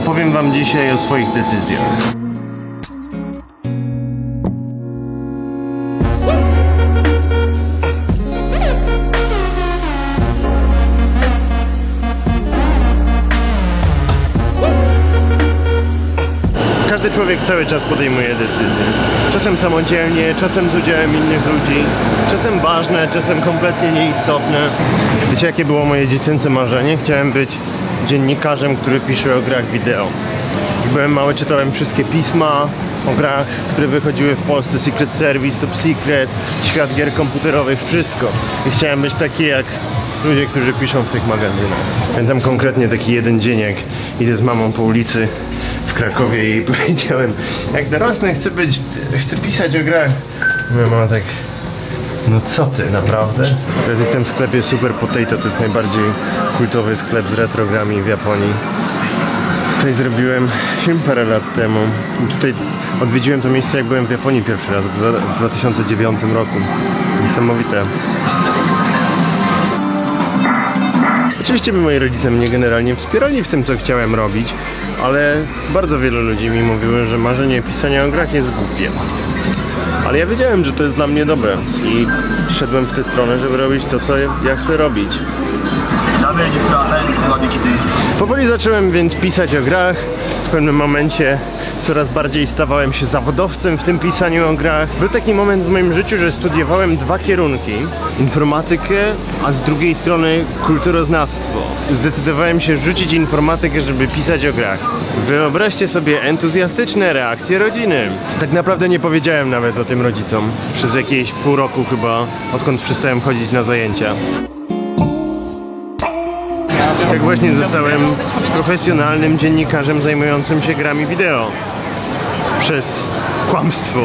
Opowiem wam dzisiaj o swoich decyzjach. Każdy człowiek cały czas podejmuje decyzje. Czasem samodzielnie, czasem z udziałem innych ludzi, czasem ważne, czasem kompletnie nieistotne. Wiecie, jakie było moje dziecięce marzenie? Chciałem być dziennikarzem, który pisze o grach wideo. Jak byłem mały, czytałem wszystkie pisma o grach, które wychodziły w Polsce, Secret Service, Top Secret, Świat gier komputerowych, wszystko. I chciałem być taki jak ludzie, którzy piszą w tych magazynach. Pamiętam konkretnie taki jeden dzień, jak idę z mamą po ulicy w Krakowie i powiedziałem, jak dorosnę chcę pisać o grach. Moja mama tak, no co ty, naprawdę? Teraz jestem w sklepie Super Potato, to jest najbardziej kultowy sklep z retro grami w Japonii. Tutaj zrobiłem film parę lat temu. I tutaj odwiedziłem to miejsce, jak byłem w Japonii pierwszy raz w 2009 roku. Niesamowite. Oczywiście moi rodzice mnie generalnie wspierali w tym, co chciałem robić, ale bardzo wielu ludzi mi mówiło, że marzenie pisania o grach jest głupie. Ale ja wiedziałem, że to jest dla mnie dobre i szedłem w tę stronę, żeby robić to, co ja chcę robić. Powoli zacząłem więc pisać o grach. W pewnym momencie coraz bardziej stawałem się zawodowcem w tym pisaniu o grach. Był taki moment w moim życiu, że studiowałem dwa kierunki. Informatykę, a z drugiej strony kulturoznawstwo. Zdecydowałem się rzucić informatykę, żeby pisać o grach. Wyobraźcie sobie entuzjastyczne reakcje rodziny. Tak naprawdę nie powiedziałem nawet o tym rodzicom. Przez jakieś pół roku chyba, odkąd przestałem chodzić na zajęcia. Tak właśnie zostałem profesjonalnym dziennikarzem zajmującym się grami wideo. Przez kłamstwo.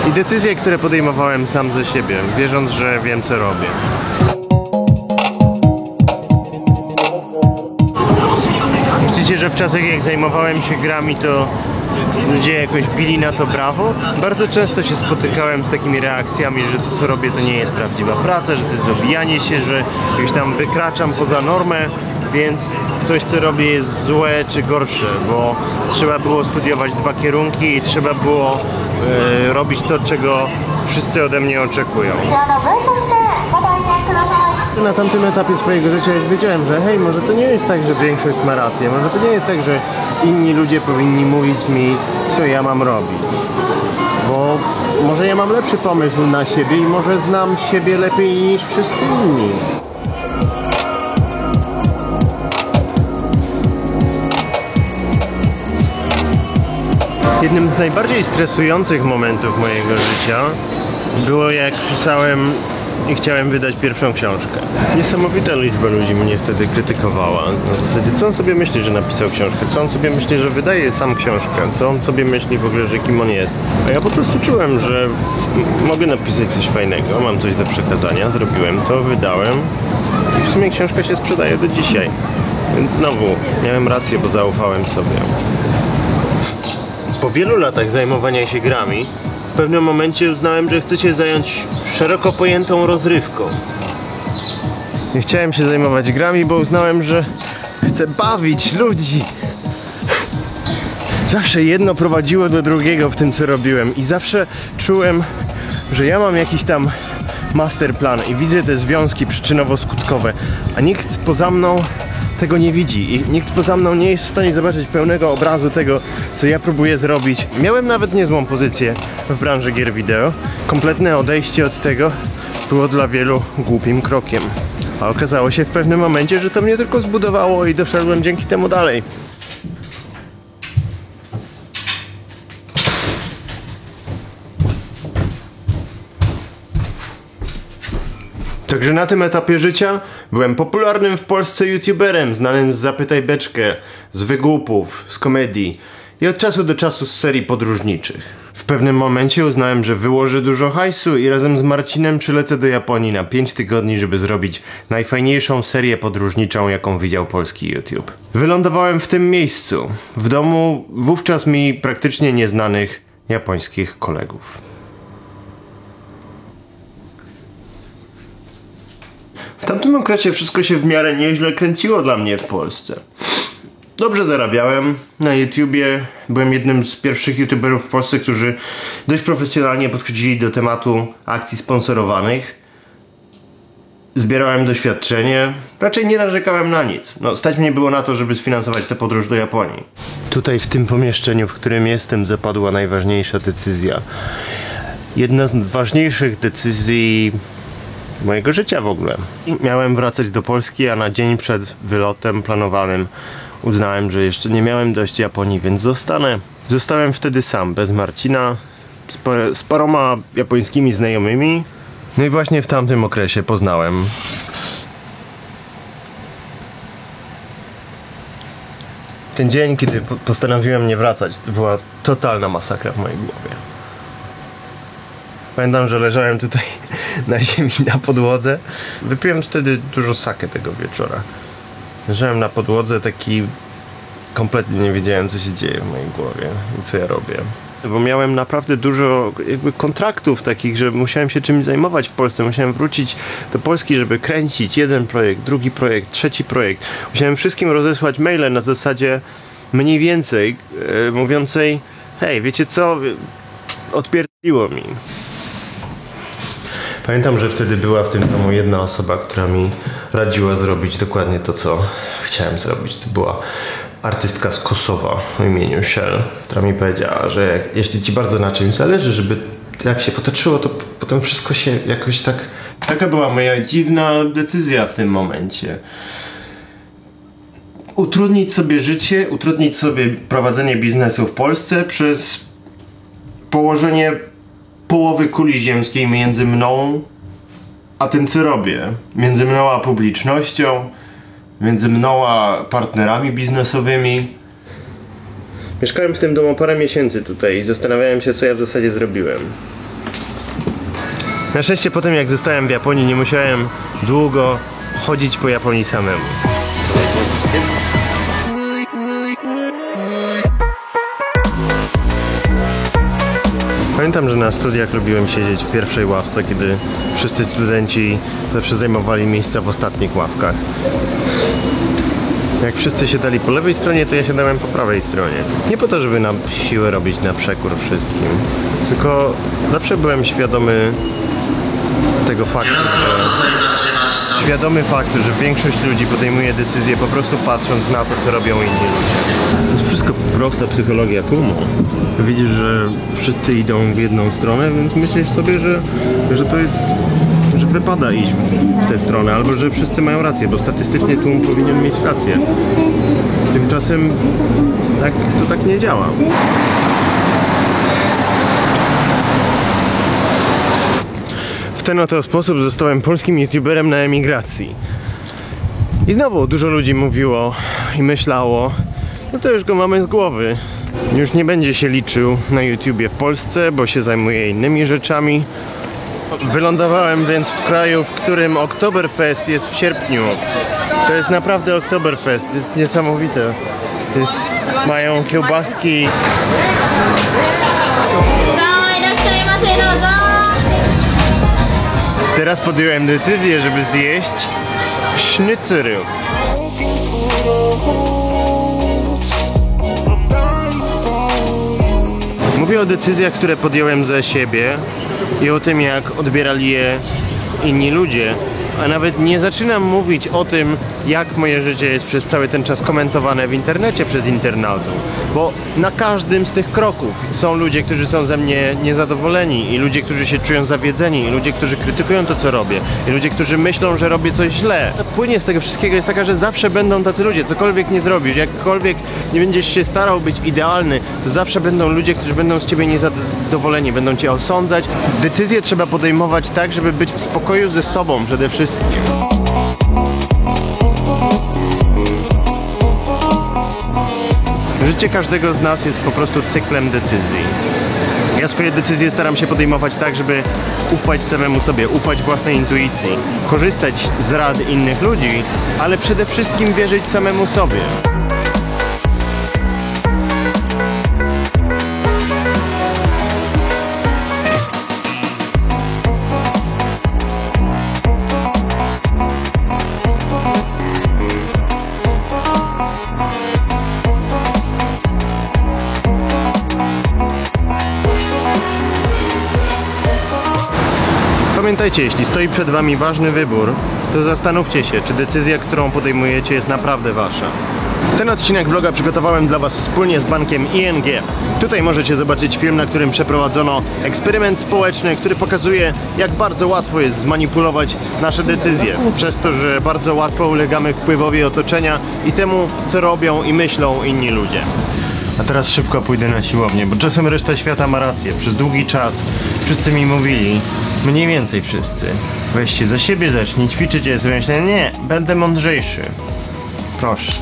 I decyzje, które podejmowałem sam ze siebie, wierząc, że wiem, co robię. Myślicie, że w czasach, jak zajmowałem się grami, to ludzie jakoś bili na to brawo? Bardzo często się spotykałem z takimi reakcjami, że to, co robię, to nie jest prawdziwa praca, że to jest obijanie się, że jakoś tam wykraczam poza normę, więc coś, co robię, jest złe czy gorsze, bo trzeba było studiować dwa kierunki i trzeba było robić to, czego wszyscy ode mnie oczekują. Na tamtym etapie swojego życia już wiedziałem, że hej, może to nie jest tak, że większość ma rację, może to nie jest tak, że inni ludzie powinni mówić mi, co ja mam robić. Bo może ja mam lepszy pomysł na siebie i może znam siebie lepiej niż wszyscy inni. Jednym z najbardziej stresujących momentów mojego życia było, jak pisałem i chciałem wydać pierwszą książkę. Niesamowita liczba ludzi mnie wtedy krytykowała. Na zasadzie, co on sobie myśli, że napisał książkę? Co on sobie myśli, że wydaje sam książkę? Co on sobie myśli w ogóle, że kim on jest? A ja po prostu czułem, że mogę napisać coś fajnego, mam coś do przekazania, zrobiłem to, wydałem i w sumie książka się sprzedaje do dzisiaj. Więc znowu, miałem rację, bo zaufałem sobie. Po wielu latach zajmowania się grami, w pewnym momencie uznałem, że chcę się zająć szeroko pojętą rozrywką. Nie chciałem się zajmować grami, bo uznałem, że chcę bawić ludzi. Zawsze jedno prowadziło do drugiego w tym, co robiłem i zawsze czułem, że ja mam jakiś tam masterplan i widzę te związki przyczynowo-skutkowe, a nikt poza mną tego nie widzi i nikt poza mną nie jest w stanie zobaczyć pełnego obrazu tego, co ja próbuję zrobić. Miałem nawet niezłą pozycję w branży gier wideo. Kompletne odejście od tego było dla wielu głupim krokiem. A okazało się w pewnym momencie, że to mnie tylko zbudowało i doszedłem dzięki temu dalej. Także na tym etapie życia byłem popularnym w Polsce youtuberem, znanym z Zapytaj Beczkę, z wygłupów, z komedii i od czasu do czasu z serii podróżniczych. W pewnym momencie uznałem, że wyłożę dużo hajsu i razem z Marcinem przylecę do Japonii na 5 tygodni, żeby zrobić najfajniejszą serię podróżniczą, jaką widział polski YouTube. Wylądowałem w tym miejscu, w domu wówczas mi praktycznie nieznanych japońskich kolegów. W tamtym okresie wszystko się w miarę nieźle kręciło dla mnie w Polsce. Dobrze zarabiałem na YouTubie. Byłem jednym z pierwszych YouTuberów w Polsce, którzy dość profesjonalnie podchodzili do tematu akcji sponsorowanych. Zbierałem doświadczenie. Raczej nie narzekałem na nic. No, stać mnie było na to, żeby sfinansować tę podróż do Japonii. Tutaj w tym pomieszczeniu, w którym jestem, zapadła najważniejsza decyzja. Jedna z ważniejszych decyzji mojego życia w ogóle. Miałem wracać do Polski, a na dzień przed wylotem planowanym uznałem, że jeszcze nie miałem dość Japonii, więc zostanę. Zostałem wtedy sam, bez Marcina, z paroma japońskimi znajomymi. No i właśnie w tamtym okresie poznałem ten dzień, kiedy postanowiłem nie wracać. To była totalna masakra w mojej głowie. Pamiętam, że leżałem tutaj na ziemi, na podłodze. Wypiłem wtedy dużo sake tego wieczora. Leżałem na podłodze taki... Kompletnie nie wiedziałem, co się dzieje w mojej głowie i co ja robię. Bo miałem naprawdę dużo jakby kontraktów takich, że musiałem się czymś zajmować w Polsce. Musiałem wrócić do Polski, żeby kręcić jeden projekt, drugi projekt, trzeci projekt. Musiałem wszystkim rozesłać maile na zasadzie mniej więcej mówiącej: hej, wiecie co? Odpierdoliło mi. Pamiętam, że wtedy była w tym domu jedna osoba, która mi radziła zrobić dokładnie to, co chciałem zrobić. To była artystka z Kosowa o imieniu Shell, która mi powiedziała, że jeśli ci bardzo na czymś zależy, żeby jak się potoczyło, to potem wszystko się jakoś tak... Taka była moja dziwna decyzja w tym momencie. Utrudnić sobie życie, utrudnić sobie prowadzenie biznesu w Polsce przez położenie połowy kuli ziemskiej między mną a tym, co robię. Między mną a publicznością, między mną a partnerami biznesowymi. Mieszkałem w tym domu parę miesięcy tutaj i zastanawiałem się, co ja w zasadzie zrobiłem. Na szczęście potem, jak zostałem w Japonii, nie musiałem długo chodzić po Japonii samemu. Pamiętam, że na studiach lubiłem siedzieć w pierwszej ławce, kiedy wszyscy studenci zawsze zajmowali miejsca w ostatnich ławkach. Jak wszyscy siadali po lewej stronie, to ja siadałem po prawej stronie. Nie po to, żeby na siłę robić na przekór wszystkim, tylko zawsze byłem świadomy tego faktu, że większość ludzi podejmuje decyzje po prostu patrząc na to, co robią inni ludzie. To jest wszystko prosta psychologia tłumu. Widzisz, że wszyscy idą w jedną stronę, więc myślisz sobie, że to jest... że wypada iść w tę stronę, albo że wszyscy mają rację, bo statystycznie tłum powinien mieć rację. Tymczasem to tak nie działa. W ten oto sposób zostałem polskim youtuberem na emigracji. I znowu dużo ludzi mówiło i myślało: no to już go mamy z głowy. Już nie będzie się liczył na YouTubie w Polsce, bo się zajmuje innymi rzeczami. Wylądowałem więc w kraju, w którym Oktoberfest jest w sierpniu. To jest naprawdę Oktoberfest, to jest niesamowite. Mają kiełbaski. Teraz podjąłem decyzję, żeby zjeść sznycer. Mówię o decyzjach, które podjąłem za siebie i o tym, jak odbierali je inni ludzie. A nawet nie zaczynam mówić o tym, jak moje życie jest przez cały ten czas komentowane w internecie przez internautów. Bo na każdym z tych kroków są ludzie, którzy są ze mnie niezadowoleni, i ludzie, którzy się czują zawiedzeni, i ludzie, którzy krytykują to, co robię, i ludzie, którzy myślą, że robię coś źle. Płynie z tego wszystkiego jest taka, że zawsze będą tacy ludzie. Cokolwiek nie zrobisz, jakkolwiek nie będziesz się starał być idealny, to zawsze będą ludzie, którzy będą z ciebie niezadowoleni, będą cię osądzać. Decyzje trzeba podejmować tak, żeby być w spokoju ze sobą przede wszystkim. Życie każdego z nas jest po prostu cyklem decyzji. Ja swoje decyzje staram się podejmować tak, żeby ufać samemu sobie, ufać własnej intuicji, korzystać z rad innych ludzi, ale przede wszystkim wierzyć samemu sobie. Pamiętajcie, jeśli stoi przed wami ważny wybór, to zastanówcie się, czy decyzja, którą podejmujecie, jest naprawdę wasza. Ten odcinek vloga przygotowałem dla was wspólnie z bankiem ING. Tutaj możecie zobaczyć film, na którym przeprowadzono eksperyment społeczny, który pokazuje, jak bardzo łatwo jest zmanipulować nasze decyzje. Przez to, że bardzo łatwo ulegamy wpływowi otoczenia i temu, co robią i myślą inni ludzie. A teraz szybko pójdę na siłownię, bo czasem reszta świata ma rację. Przez długi czas wszyscy mi mówili, mniej więcej wszyscy, weźcie za siebie, zacznij ćwiczyć. Ja sobie myślę, nie, będę mądrzejszy. Proszę.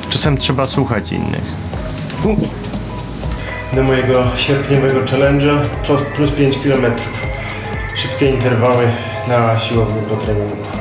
Czasem trzeba słuchać innych. Do mojego sierpniowego challenge'a plus 5 km. Szybkie interwały na siłowni po treningu.